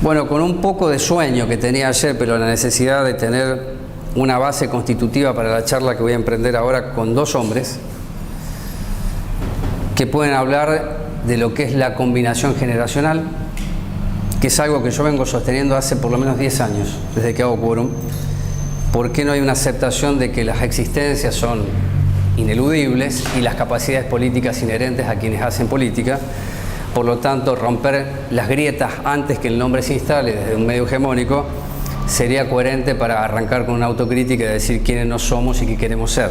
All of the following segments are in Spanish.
Bueno, con un poco de sueño que tenía ayer, pero la necesidad de tener una base constitutiva para la charla que voy a emprender ahora con dos hombres que pueden hablar de lo que es la combinación generacional, que es algo que yo vengo sosteniendo hace por lo menos 10 años, desde que hago quórum. ¿Por qué no hay una aceptación de que las existencias son ineludibles y las capacidades políticas inherentes a quienes hacen política? Por lo tanto, romper las grietas antes que el nombre se instale desde un medio hegemónico sería coherente para arrancar con una autocrítica y decir quiénes no somos y qué queremos ser.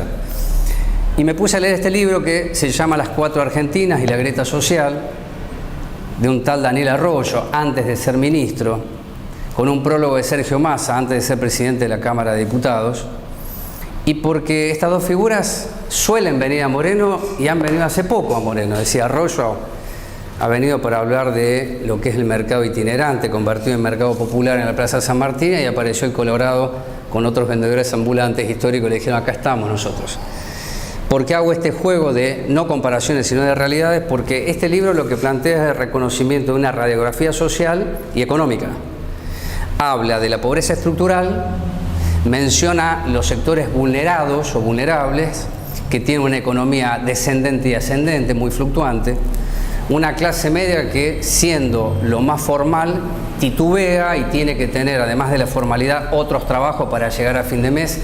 Y me puse a leer este libro que se llama Las Cuatro Argentinas y la Grieta Social, de un tal Daniel Arroyo, antes de ser ministro, con un prólogo de Sergio Massa, antes de ser presidente de la Cámara de Diputados, y porque estas dos figuras suelen venir a Moreno y han venido hace poco a Moreno. Decía Arroyo, ha venido para hablar de lo que es el mercado itinerante, convertido en mercado popular en la Plaza San Martín, y apareció el Colorado con otros vendedores ambulantes históricos y le dijeron, acá estamos nosotros. ¿Por qué hago este juego de no comparaciones sino de realidades? Porque este libro lo que plantea es el reconocimiento de una radiografía social y económica. Habla de la pobreza estructural, menciona los sectores vulnerados o vulnerables, que tienen una economía descendente y ascendente, muy fluctuante, una clase media que, siendo lo más formal, titubea y tiene que tener, además de la formalidad, otros trabajos para llegar a fin de mes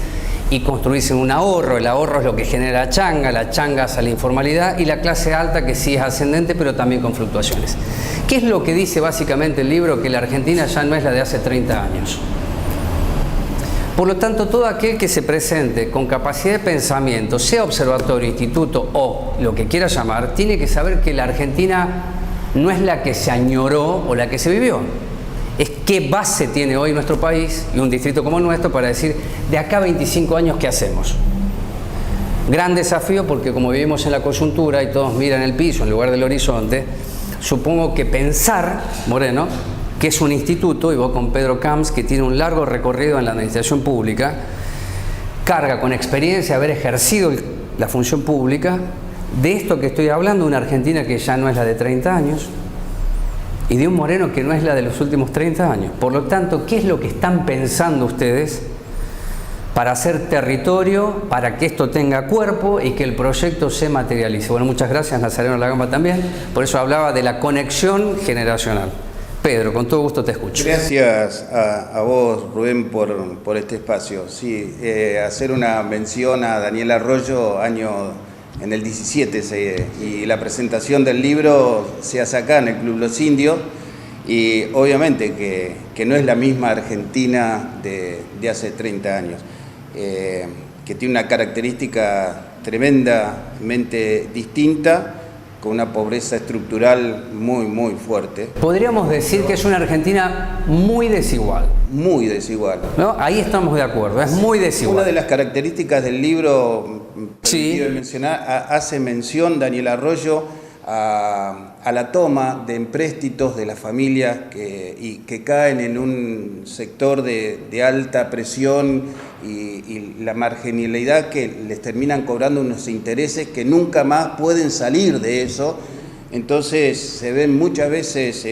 y construirse un ahorro. El ahorro es lo que genera la changa hace la informalidad, y la clase alta, que sí es ascendente, pero también con fluctuaciones. ¿Qué es lo que dice básicamente el libro? Que la Argentina ya no es la de hace 30 años. Por lo tanto, todo aquel que se presente con capacidad de pensamiento, sea observatorio, instituto o lo que quiera llamar, tiene que saber que la Argentina no es la que se añoró o la que se vivió. Es qué base tiene hoy nuestro país y un distrito como el nuestro para decir, de acá a 25 años, ¿qué hacemos? Gran desafío, porque como vivimos en la coyuntura y todos miran el piso en lugar del horizonte, supongo que pensar, Moreno, que es un instituto, y vos con Pedro Camps, que tiene un largo recorrido en la administración pública, carga con experiencia haber ejercido la función pública, de esto que estoy hablando, una Argentina que ya no es la de 30 años, y de un Moreno que no es la de los últimos 30 años. Por lo tanto, ¿qué es lo que están pensando ustedes para hacer territorio, para que esto tenga cuerpo y que el proyecto se materialice? Bueno, muchas gracias, Nazareno Lagamba también. Por eso hablaba de la conexión generacional. Pedro, con todo gusto te escucho. Gracias a vos, Rubén, por este espacio. Sí, hacer una mención a Daniel Arroyo, en el 17, y la presentación del libro se hace acá en el Club Los Indios, y obviamente que no es la misma Argentina de hace 30 años, que tiene una característica tremendamente distinta, con una pobreza estructural muy, muy fuerte. Podríamos decir que es una Argentina muy desigual. Muy desigual. ¿No? Ahí estamos de acuerdo, es muy desigual. Una de las características del libro, sí, mencionar, hace mención Daniel Arroyo a la toma de empréstitos de las familias que caen en un sector de alta presión y la marginalidad, que les terminan cobrando unos intereses que nunca más pueden salir de eso. Entonces se ven muchas veces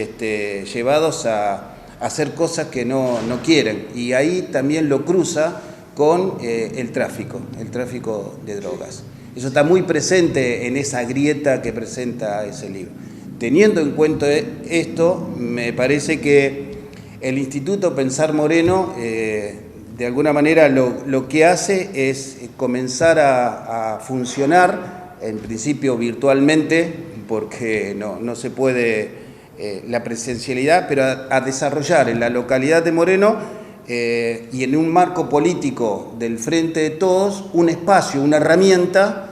llevados a hacer cosas que no quieren, y ahí también lo cruza con el tráfico de drogas. Eso está muy presente en esa grieta que presenta ese libro. Teniendo en cuenta esto, me parece que el Instituto Pensar Moreno, de alguna manera, lo que hace es comenzar a funcionar, en principio virtualmente, porque no se puede la presencialidad, pero a desarrollar en la localidad de Moreno, y en un marco político del Frente de Todos, un espacio, una herramienta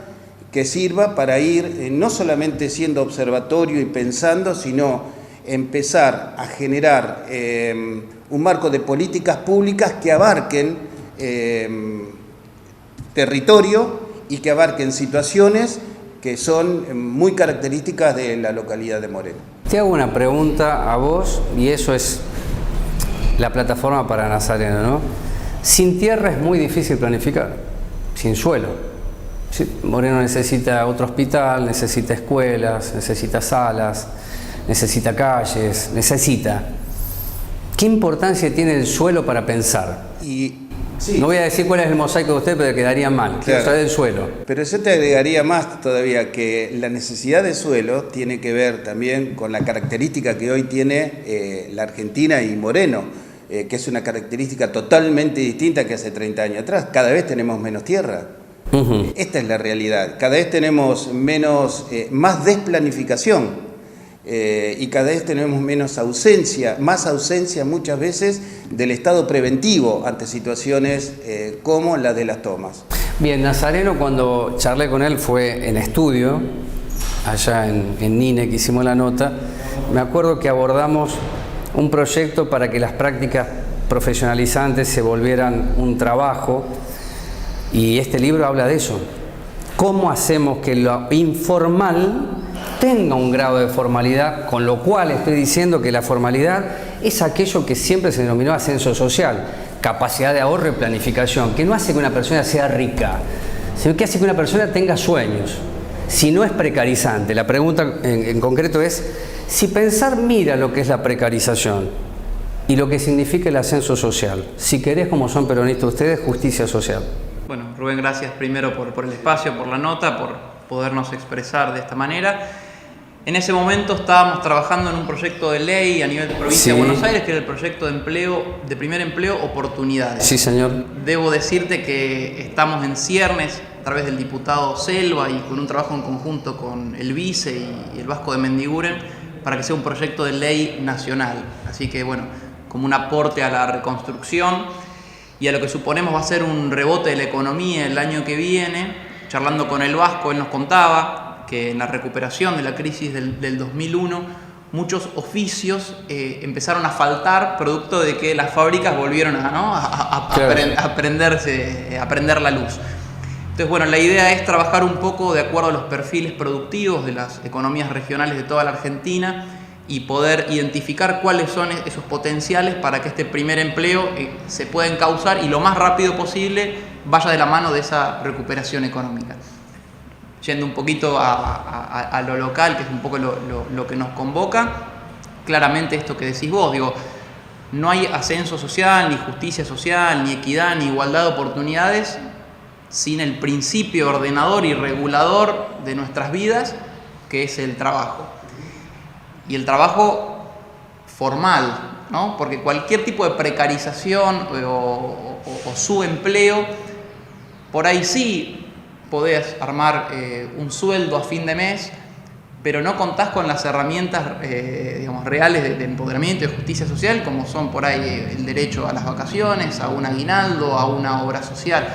que sirva para ir no solamente siendo observatorio y pensando, sino empezar a generar un marco de políticas públicas que abarquen territorio y que abarquen situaciones que son muy características de la localidad de Moreno. Te hago una pregunta a vos, y eso es la plataforma para Nazareno, ¿no? Sin tierra es muy difícil planificar, sin suelo. Sí, Moreno necesita otro hospital, necesita escuelas, necesita salas, necesita calles, necesita. ¿Qué importancia tiene el suelo para pensar? Y sí, no voy a decir cuál es el mosaico de usted, pero quedaría mal. Quiero saber del suelo. Pero yo te agregaría más todavía, que la necesidad de suelo tiene que ver también con la característica que hoy tiene la Argentina y Moreno, que es una característica totalmente distinta que hace 30 años atrás. Cada vez tenemos menos tierra. Esta es la realidad. Cada vez tenemos más desplanificación. Y cada vez tenemos más ausencia muchas veces del Estado preventivo ante situaciones como la de las tomas. Bien, Nazareno, cuando charlé con él fue en estudio, allá en NINE, que hicimos la nota. Me acuerdo que abordamos un proyecto para que las prácticas profesionalizantes se volvieran un trabajo, y este libro habla de eso. ¿Cómo hacemos que lo informal tenga un grado de formalidad? Con lo cual estoy diciendo que la formalidad es aquello que siempre se denominó ascenso social, capacidad de ahorro y planificación, que no hace que una persona sea rica, sino que hace que una persona tenga sueños. Si no es precarizante, la pregunta en concreto es, si pensar mira lo que es la precarización y lo que significa el ascenso social, si querés, como son peronistas ustedes, justicia social. Bueno, Rubén, gracias primero por el espacio, por la nota, por podernos expresar de esta manera. En ese momento estábamos trabajando en un proyecto de ley a nivel de provincia de Buenos Aires, que era el proyecto de primer empleo oportunidades. Sí, señor. Debo decirte que estamos en ciernes a través del diputado Selva y con un trabajo en conjunto con el vice y el Vasco de Mendiguren para que sea un proyecto de ley nacional. Así que, bueno, como un aporte a la reconstrucción y a lo que suponemos va a ser un rebote de la economía el año que viene. Charlando con el Vasco, él nos contaba que en la recuperación de la crisis del 2001 muchos oficios empezaron a faltar producto de que las fábricas volvieron a prender la luz. Entonces, bueno, la idea es trabajar un poco de acuerdo a los perfiles productivos de las economías regionales de toda la Argentina y poder identificar cuáles son esos potenciales para que este primer empleo se pueda encauzar y lo más rápido posible vaya de la mano de esa recuperación económica. Yendo un poquito a lo local, que es un poco lo que nos convoca, claramente esto que decís vos, digo, no hay ascenso social, ni justicia social, ni equidad, ni igualdad de oportunidades sin el principio ordenador y regulador de nuestras vidas, que es el trabajo. Y el trabajo formal, ¿no? Porque cualquier tipo de precarización o subempleo, por ahí sí podés armar un sueldo a fin de mes, pero no contás con las herramientas reales de empoderamiento y de justicia social, como son por ahí el derecho a las vacaciones, a un aguinaldo, a una obra social.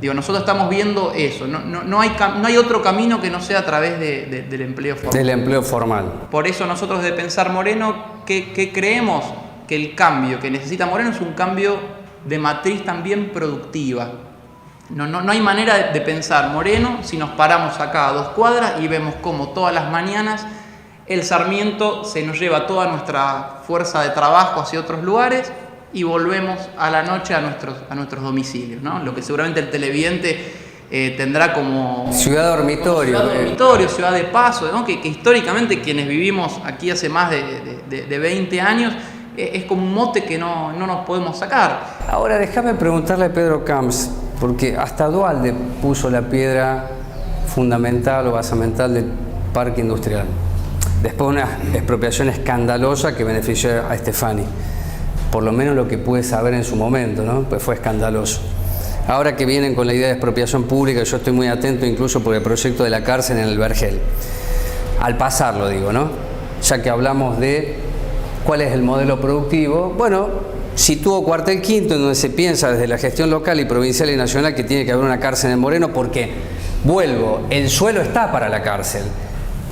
Digo, nosotros estamos viendo eso, no hay otro camino que no sea a través del empleo formal. Del empleo formal. Por eso nosotros de Pensar Moreno, que creemos que el cambio que necesita Moreno es un cambio de matriz también productiva. No hay manera de pensar Moreno si nos paramos acá a 2 cuadras y vemos cómo todas las mañanas el Sarmiento se nos lleva toda nuestra fuerza de trabajo hacia otros lugares y volvemos a la noche a nuestros domicilios, ¿no? Lo que seguramente el televidente tendrá como ciudad dormitorio, ciudad de paso, ¿no? que históricamente quienes vivimos aquí hace más de 20 años es como un mote que no nos podemos sacar. Ahora déjame preguntarle a Pedro Camps, porque hasta Duhalde puso la piedra fundamental o basamental del parque industrial, después de una expropiación escandalosa que benefició a Stefani. Por lo menos lo que pude saber en su momento, ¿no? Pues fue escandaloso. Ahora que vienen con la idea de expropiación pública, yo estoy muy atento incluso por el proyecto de la cárcel en el Vergel. Al pasarlo digo, ¿no? Ya que hablamos de cuál es el modelo productivo, bueno, sitúo Cuartel Quinto, en donde se piensa desde la gestión local y provincial y nacional que tiene que haber una cárcel en Moreno, porque, vuelvo, el suelo está para la cárcel.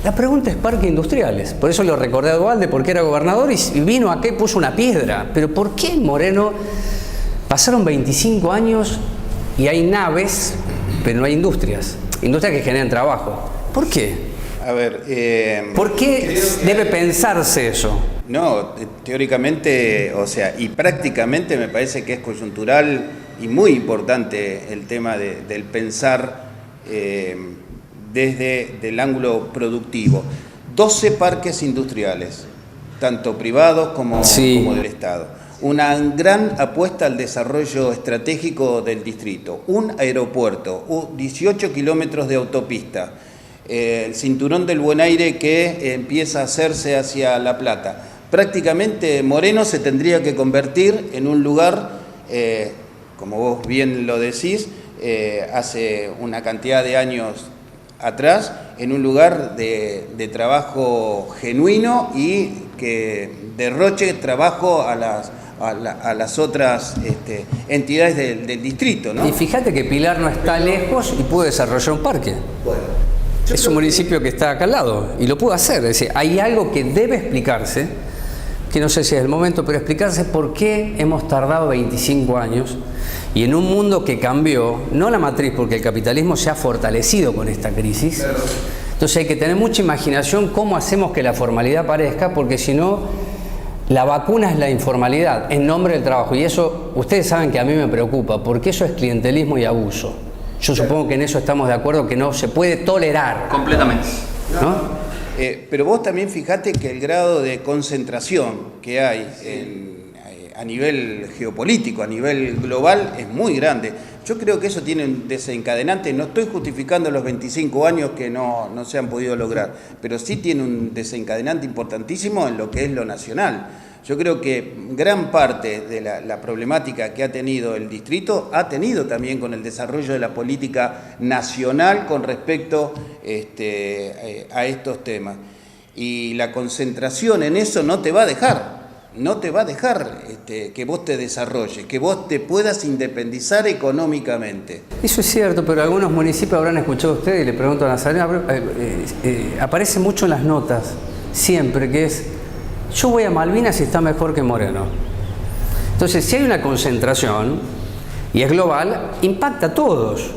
La pregunta es parques industriales, por eso lo recordé a Duhalde, porque era gobernador y vino acá y puso una piedra. Pero ¿por qué en Moreno pasaron 25 años y hay naves, pero no hay industrias? Industrias que generan trabajo. ¿Por qué? A ver, ¿por qué debe pensarse eso? No, teóricamente, o sea, y prácticamente me parece que es coyuntural y muy importante el tema del pensar desde el ángulo productivo. 12 parques industriales, tanto privados como del Estado. una gran apuesta al desarrollo estratégico del distrito, un aeropuerto, 18 kilómetros de autopista, el cinturón del Buen Aire que empieza a hacerse hacia La Plata. Prácticamente Moreno se tendría que convertir en un lugar, como vos bien lo decís, hace una cantidad de años atrás, en un lugar de trabajo genuino y que derroche trabajo a las otras entidades del distrito, ¿no? Y fíjate que Pilar no está lejos y puede desarrollar un parque. Bueno, Es un municipio que está acá al lado y lo puede hacer. Es decir, hay algo que debe explicarse, que no sé si es el momento, pero explicarse por qué hemos tardado 25 años y en un mundo que cambió, no la matriz, porque el capitalismo se ha fortalecido con esta crisis. Entonces hay que tener mucha imaginación cómo hacemos que la formalidad aparezca, porque si no, la vacuna es la informalidad en nombre del trabajo. Y eso, ustedes saben que a mí me preocupa, porque eso es clientelismo y abuso. Yo supongo que en eso estamos de acuerdo, que no se puede tolerar. Completamente. ¿No? Pero vos también fijate que el grado de concentración que hay a nivel geopolítico, a nivel global, es muy grande. Yo creo que eso tiene un desencadenante, no estoy justificando los 25 años que no se han podido lograr, pero sí tiene un desencadenante importantísimo en lo que es lo nacional. Yo creo que gran parte de la problemática que ha tenido el distrito ha tenido también con el desarrollo de la política nacional con respecto a estos temas. Y la concentración en eso no te va a dejar que vos te desarrolles, que vos te puedas independizar económicamente. Eso es cierto, pero algunos municipios habrán escuchado a ustedes y le pregunto a Nazareno, aparece mucho en las notas, siempre, que es: yo voy a Malvinas y está mejor que Moreno. Entonces, si hay una concentración y es global, impacta a todos.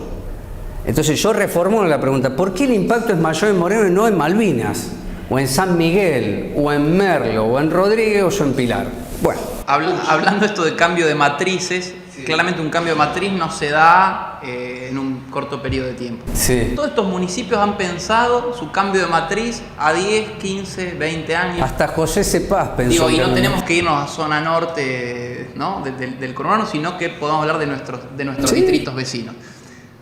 Entonces yo reformulo la pregunta: ¿por qué el impacto es mayor en Moreno y no en Malvinas? O en San Miguel, o en Merlo, o en Rodríguez, o en Pilar. Bueno. Hablando esto de cambio de matrices, sí. Claramente un cambio de matriz no se da en un corto periodo de tiempo. Sí. Todos estos municipios han pensado su cambio de matriz a 10, 15, 20 años. Hasta José Cepaz pensó. Y no tenemos que irnos a zona norte, ¿no? del conurbano, sino que podemos hablar de nuestros sí. distritos vecinos.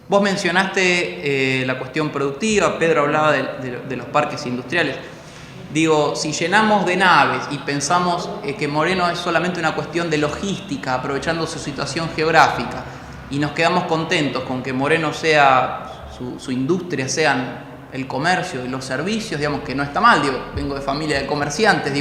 Vos mencionaste la cuestión productiva, Pedro hablaba de los parques industriales. Digo, si llenamos de naves y pensamos que Moreno es solamente una cuestión de logística, aprovechando su situación geográfica, y nos quedamos contentos con que Moreno sea, su industria sean el comercio y los servicios, digamos que no está mal, vengo de familia de comerciantes,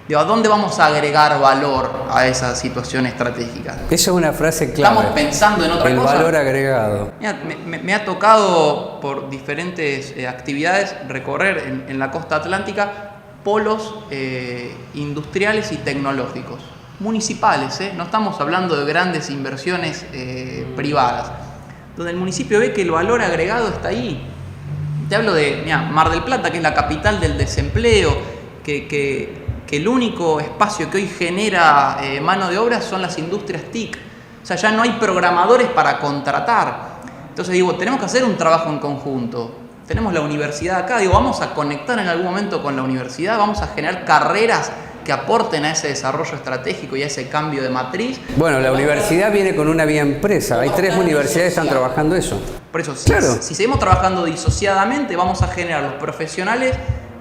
pero ¿a dónde vamos a agregar valor a esa situación estratégica? Esa es una frase clave. Estamos pensando en otra cosa. El valor agregado. Mira, me ha tocado por diferentes actividades recorrer en la costa atlántica polos industriales y tecnológicos, municipales, no estamos hablando de grandes inversiones privadas, donde el municipio ve que el valor agregado está ahí. Te hablo de Mar del Plata, que es la capital del desempleo, que el único espacio que hoy genera mano de obra son las industrias TIC. O sea, ya no hay programadores para contratar. Entonces tenemos que hacer un trabajo en conjunto. Tenemos la universidad acá, vamos a conectar en algún momento con la universidad, vamos a generar carreras que aporten a ese desarrollo estratégico y a ese cambio de matriz. Bueno, la universidad viene con una vía empresa. Hay 3 universidades que están trabajando eso. Por eso, claro. Si seguimos trabajando disociadamente, vamos a generar los profesionales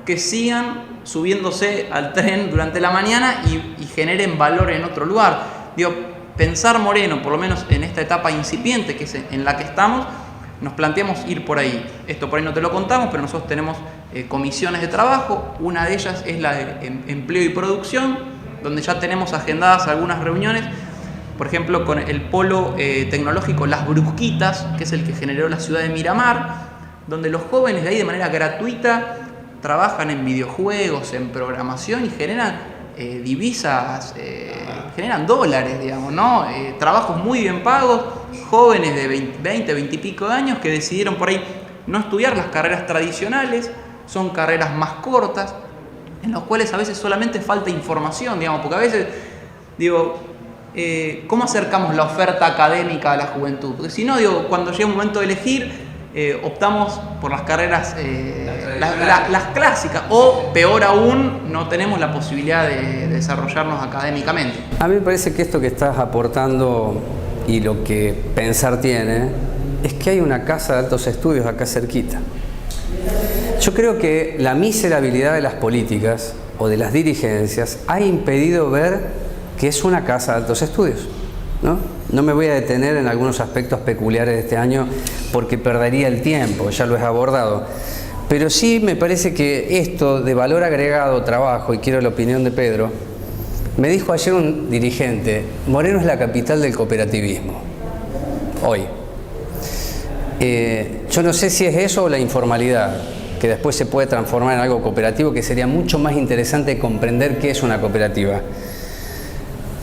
que sigan subiéndose al tren durante la mañana y generen valor en otro lugar. Pensar Moreno, por lo menos en esta etapa incipiente que es en la que estamos, nos planteamos ir por ahí. Esto por ahí no te lo contamos, pero nosotros tenemos comisiones de trabajo. Una de ellas es la de empleo y producción, donde ya tenemos agendadas algunas reuniones, por ejemplo, con el polo tecnológico Las Brusquitas, que es el que generó la ciudad de Miramar, donde los jóvenes de ahí de manera gratuita trabajan en videojuegos, en programación y generan divisas, generan dólares, ¿no? Trabajos muy bien pagos, jóvenes de 20 y pico de años que decidieron por ahí no estudiar las carreras tradicionales, son carreras más cortas, en las cuales a veces solamente falta información, porque a veces, ¿cómo acercamos la oferta académica a la juventud? Porque si no, cuando llega un momento de elegir, optamos por las carreras, las clásicas, o peor aún, no tenemos la posibilidad de desarrollarnos académicamente. A mí me parece que esto que estás aportando y lo que pensar tiene es que hay una casa de altos estudios acá cerquita. Yo creo que la miserabilidad de las políticas o de las dirigencias ha impedido ver que es una casa de altos estudios, ¿no? No me voy a detener en algunos aspectos peculiares de este año porque perdería el tiempo, ya lo he abordado. Pero sí me parece que esto de valor agregado, trabajo, y quiero la opinión de Pedro, me dijo ayer un dirigente, Moreno es la capital del cooperativismo, hoy. Yo no sé si es eso o la informalidad, que después se puede transformar en algo cooperativo, que sería mucho más interesante comprender qué es una cooperativa.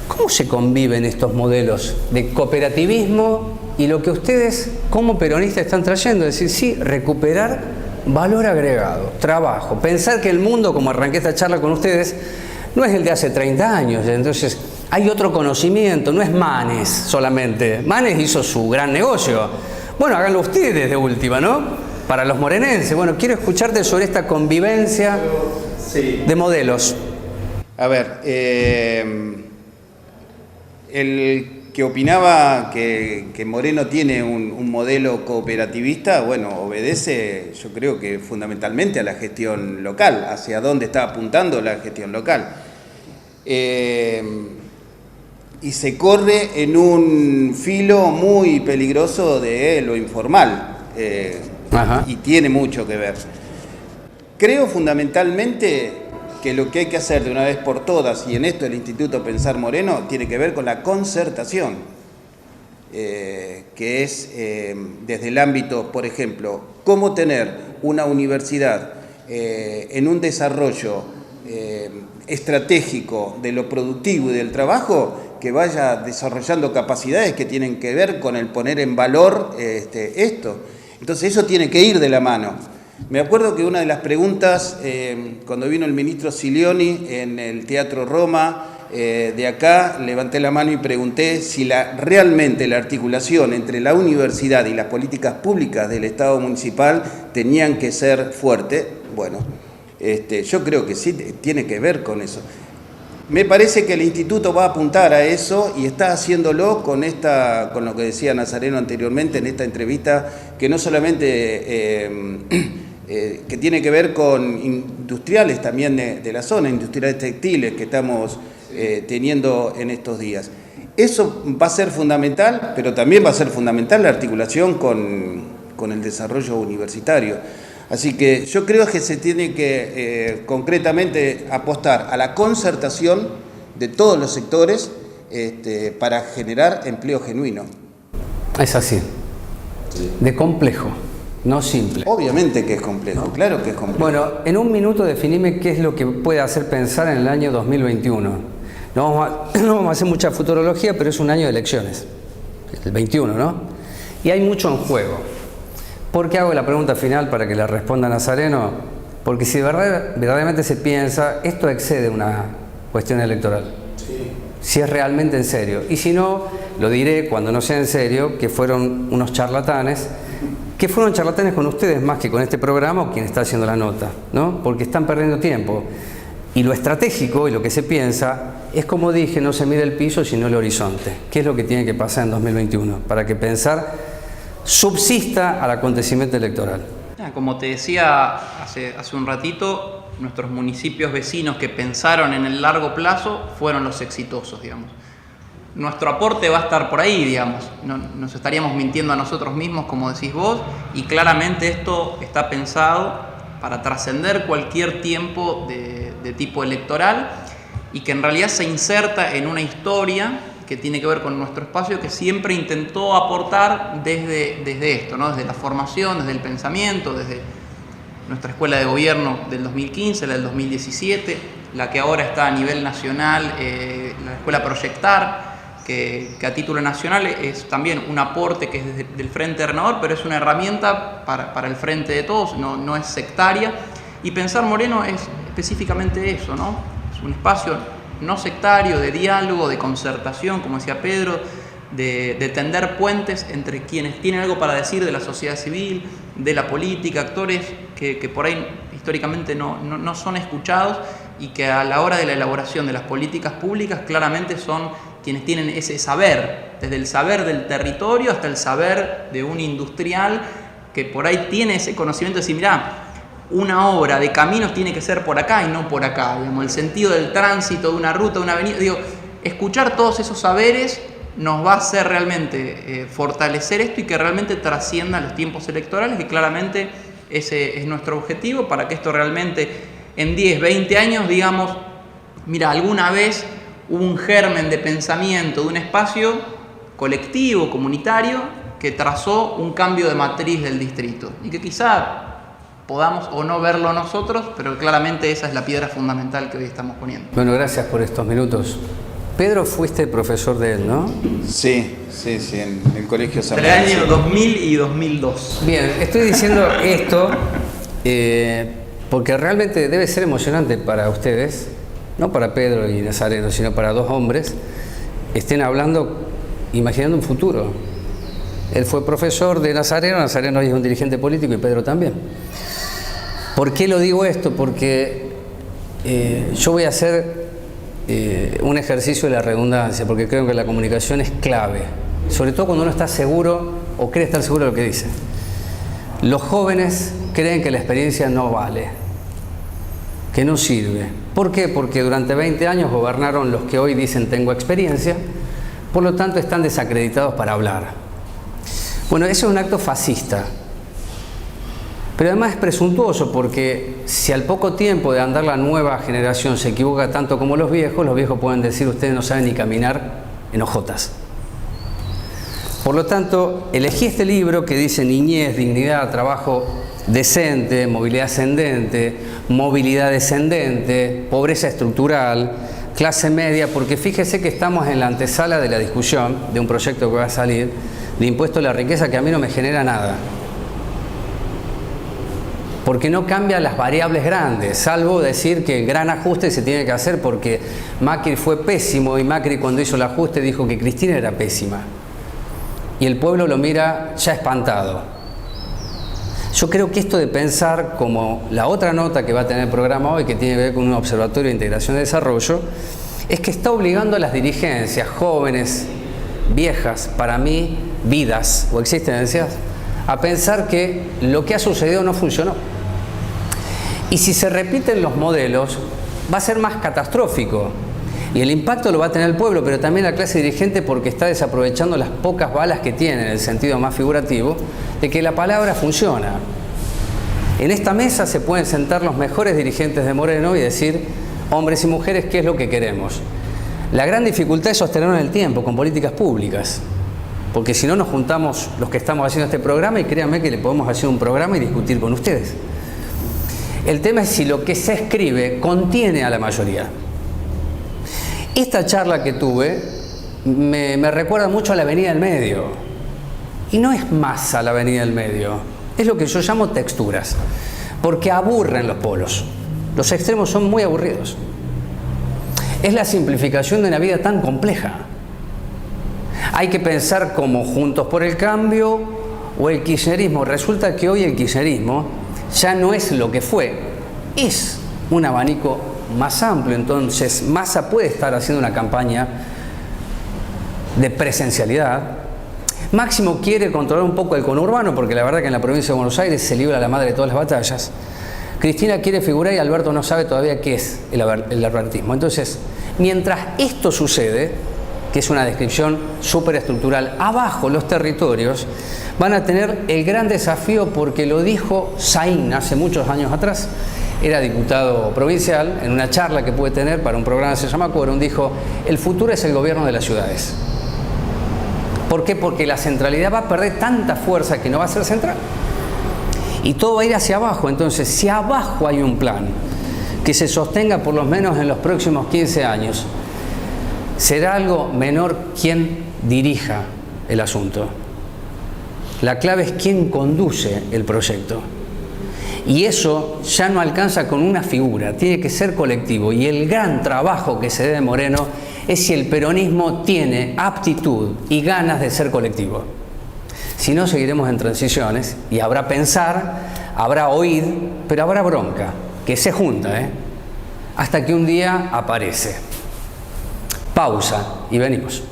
¿Cómo se conviven estos modelos de cooperativismo y lo que ustedes como peronistas están trayendo? Es decir, sí, recuperar valor agregado, trabajo, pensar que el mundo, como arranqué esta charla con ustedes, no es el de hace 30 años, entonces hay otro conocimiento, no es Manes solamente. Manes hizo su gran negocio. Bueno, háganlo ustedes de última, ¿no? Para los morenenses. Bueno, quiero escucharte sobre esta convivencia de modelos. A ver, el que opinaba que Moreno tiene un modelo cooperativista, bueno, obedece, yo creo que fundamentalmente a la gestión local, hacia dónde está apuntando la gestión local. Y se corre en un filo muy peligroso de lo informal, y tiene mucho que ver. Creo fundamentalmente que lo que hay que hacer de una vez por todas, y en esto el Instituto Pensar Moreno, tiene que ver con la concertación, que es desde el ámbito, por ejemplo, cómo tener una universidad en un desarrollo estratégico de lo productivo y del trabajo, que vaya desarrollando capacidades que tienen que ver con el poner en valor esto. Entonces eso tiene que ir de la mano. Me acuerdo que una de las preguntas, cuando vino el ministro Silioni en el Teatro Roma, de acá, levanté la mano y pregunté si realmente la articulación entre la universidad y las políticas públicas del Estado municipal tenían que ser fuerte. Bueno, yo creo que sí, tiene que ver con eso. Me parece que el instituto va a apuntar a eso y está haciéndolo con lo que decía Nazareno anteriormente en esta entrevista, que no solamente que tiene que ver con industriales también de la zona, industriales textiles que estamos teniendo en estos días. Eso va a ser fundamental, pero también va a ser fundamental la articulación con el desarrollo universitario. Así que yo creo que se tiene que concretamente apostar a la concertación de todos los sectores para generar empleo genuino. Es así, de complejo, no simple. Obviamente que es complejo, ¿no? Claro que es complejo. Bueno, en un minuto definime qué es lo que puede hacer pensar en el año 2021. No vamos a hacer mucha futurología, pero es un año de elecciones, el 21, ¿no? Y hay mucho en juego. ¿Por qué hago la pregunta final para que la responda Nazareno? Porque si verdaderamente se piensa, esto excede una cuestión electoral. Sí. Si es realmente en serio. Y si no, lo diré cuando no sea en serio, que fueron unos charlatanes, que fueron charlatanes con ustedes más que con este programa o quien está haciendo la nota, ¿no? Porque están perdiendo tiempo. Y lo estratégico y lo que se piensa es, como dije, no se mide el piso sino el horizonte. ¿Qué es lo que tiene que pasar en 2021? Para que pensar subsista al acontecimiento electoral. Como te decía hace un ratito, nuestros municipios vecinos que pensaron en el largo plazo fueron los exitosos, digamos. Nuestro aporte va a estar por ahí, digamos. No, nos estaríamos mintiendo a nosotros mismos, como decís vos, y claramente esto está pensado para trascender cualquier tiempo de tipo electoral y que en realidad se inserta en una historia que tiene que ver con nuestro espacio, que siempre intentó aportar desde esto, ¿no? Desde la formación, desde el pensamiento, desde nuestra escuela de gobierno del 2015, la del 2017, la que ahora está a nivel nacional, la escuela Proyectar, que a título nacional es también un aporte que es desde el Frente Renovador, pero es una herramienta para el frente de todos, no es sectaria. Y Pensar Moreno es específicamente eso, ¿no? Es un espacio no sectario, de diálogo, de concertación, como decía Pedro, de tender puentes entre quienes tienen algo para decir de la sociedad civil, de la política, actores que por ahí históricamente no son escuchados y que a la hora de la elaboración de las políticas públicas claramente son quienes tienen ese saber, desde el saber del territorio hasta el saber de un industrial que por ahí tiene ese conocimiento de decir, mirá, una obra de caminos tiene que ser por acá y no por acá, digamos, el sentido del tránsito de una ruta, de una avenida, digo, escuchar todos esos saberes nos va a hacer realmente fortalecer esto y que realmente trascienda los tiempos electorales, y claramente ese es nuestro objetivo, para que esto realmente en 10, 20 años digamos, mira, alguna vez hubo un germen de pensamiento de un espacio colectivo, comunitario, que trazó un cambio de matriz del distrito y que quizá podamos o no verlo nosotros, pero claramente esa es la piedra fundamental que hoy estamos poniendo. Bueno, gracias por estos minutos. Pedro, fuiste profesor de él, ¿no? Sí, en el Colegio San Entre Francisco. el año 2000 y 2002. Bien, estoy diciendo esto porque realmente debe ser emocionante para ustedes, no para Pedro y Nazareno, sino para dos hombres, estén hablando, imaginando un futuro. Él fue profesor de Nazareno, Nazareno hoy es un dirigente político y Pedro también. ¿Por qué lo digo esto? Porque yo voy a hacer un ejercicio de la redundancia, porque creo que la comunicación es clave, sobre todo cuando uno está seguro o cree estar seguro de lo que dice. Los jóvenes creen que la experiencia no vale, que no sirve. ¿Por qué? Porque durante 20 años gobernaron los que hoy dicen tengo experiencia, por lo tanto están desacreditados para hablar. Bueno, eso es un acto fascista, pero además es presuntuoso, porque si al poco tiempo de andar la nueva generación se equivoca tanto como los viejos pueden decir ustedes no saben ni caminar en hojotas. Por lo tanto, elegí este libro que dice niñez, dignidad, trabajo decente, movilidad ascendente, movilidad descendente, pobreza estructural, clase media, porque fíjese que estamos en la antesala de la discusión de un proyecto que va a salir de impuesto a la riqueza que a mí no me genera nada, porque no cambia las variables grandes, salvo decir que el gran ajuste se tiene que hacer porque Macri fue pésimo, y Macri cuando hizo el ajuste dijo que Cristina era pésima y el pueblo lo mira ya espantado. Yo creo que esto de pensar como la otra nota que va a tener el programa hoy, que tiene que ver con un observatorio de integración y desarrollo, es que está obligando a las dirigencias jóvenes, viejas, para mí, vidas o existencias, a pensar que lo que ha sucedido no funcionó. Y si se repiten los modelos, va a ser más catastrófico. Y el impacto lo va a tener el pueblo, pero también la clase dirigente, porque está desaprovechando las pocas balas que tiene, en el sentido más figurativo, de que la palabra funciona. En esta mesa se pueden sentar los mejores dirigentes de Moreno y decir, hombres y mujeres, ¿qué es lo que queremos? La gran dificultad es sostenerlo en el tiempo, con políticas públicas. Porque si no nos juntamos los que estamos haciendo este programa, y créanme que le podemos hacer un programa y discutir con ustedes. El tema es si lo que se escribe contiene a la mayoría. Esta charla que tuve me recuerda mucho a la Avenida del Medio. Y no es masa la Avenida del Medio, es lo que yo llamo texturas. Porque aburren los polos. Los extremos son muy aburridos. Es la simplificación de una vida tan compleja. Hay que pensar como Juntos por el Cambio o el kirchnerismo. Resulta que hoy el kirchnerismo ya no es lo que fue, es un abanico más amplio. Entonces Massa puede estar haciendo una campaña de presencialidad. Máximo quiere controlar un poco el conurbano, porque la verdad que en la provincia de Buenos Aires se libra la madre de todas las batallas. Cristina quiere figurar y Alberto no sabe todavía qué es el albertismo. Entonces, mientras esto sucede, que es una descripción superestructural, abajo los territorios van a tener el gran desafío, porque lo dijo Saín hace muchos años atrás, era diputado provincial, en una charla que pude tener para un programa que se llama Quórum, dijo, el futuro es el gobierno de las ciudades. ¿Por qué? Porque la centralidad va a perder tanta fuerza que no va a ser central. Y todo va a ir hacia abajo. Entonces, si abajo hay un plan que se sostenga por lo menos en los próximos 15 años, será algo menor quien dirija el asunto. La clave es quién conduce el proyecto. Y eso ya no alcanza con una figura, tiene que ser colectivo. Y el gran trabajo que se debe de Moreno es si el peronismo tiene aptitud y ganas de ser colectivo. Si no, seguiremos en transiciones y habrá pensar, habrá oír, pero habrá bronca, que se junta, hasta que un día aparece. Pausa y venimos.